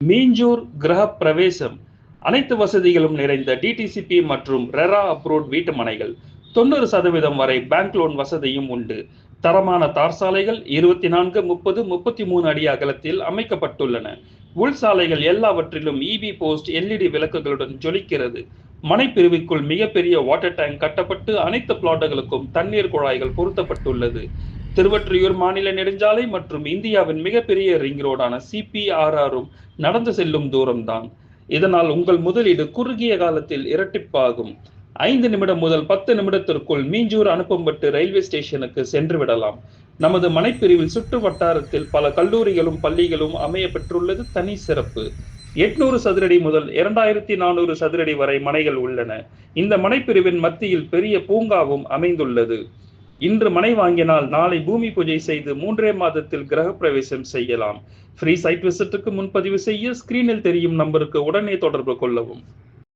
மீஞ்சூர் கிரக பிரவேசம் அனைத்து வசதிகளும் நிறைந்த டிடிசிபி மற்றும் ரெரா அப்ரூவ்ட் வீட்டு மனைகள். 90% வரை பேங்க் லோன் வசதியும் உண்டு. தரமான தார் சாலைகள் 24, 30, 33 அடி அகலத்தில் அமைக்கப்பட்டுள்ளன. உள் சாலைகள் எல்லாவற்றிலும் இபி போஸ்ட் எல்இடி விளக்குகளுடன் ஜொலிக்கிறது. மனை பிரிவுக்குள் மிகப்பெரிய வாட்டர் டேங்க் கட்டப்பட்டு அனைத்து பிளாட்டுகளுக்கும் தண்ணீர் குழாய்கள் பொருத்தப்பட்டுள்ளது. திருவொற்றியூர் மாநில நெடுஞ்சாலை மற்றும் இந்தியாவின் மிகப்பெரிய ரிங் ரோடான சிபிஆர்ஆரும் நடந்து செல்லும் தூரம்தான். இதனால் உங்கள் முதலீடு குறுகிய காலத்தில் இரட்டிப்பாகும். 5 நிமிடம் முதல் 10 நிமிடத்திற்குள் மீஞ்சூர் அனுப்பம்பட்டு ரயில்வே ஸ்டேஷனுக்கு சென்று விடலாம். நமது மனைப்பிரிவில் சுற்று வட்டாரத்தில் பல கல்லூரிகளும் பள்ளிகளும் அமைய பெற்றுள்ளது தனி சிறப்பு. 800 சதுரடி முதல் 2400 சதுரடி வரை மனைகள் உள்ளன. இந்த மனைப்பிரிவின் மத்தியில் பெரிய பூங்காவும் அமைந்துள்ளது. இன்று மனை வாங்கினால் நாளை பூமி பூஜை செய்து 3 மாதத்தில் கிரக பிரவேசம் செய்யலாம். ஃப்ரீ சைட் விசிட்டுக்கு முன்பதிவு செய்ய ஸ்கிரீனில் தெரியும் நம்பருக்கு உடனே தொடர்பு கொள்ளவும்.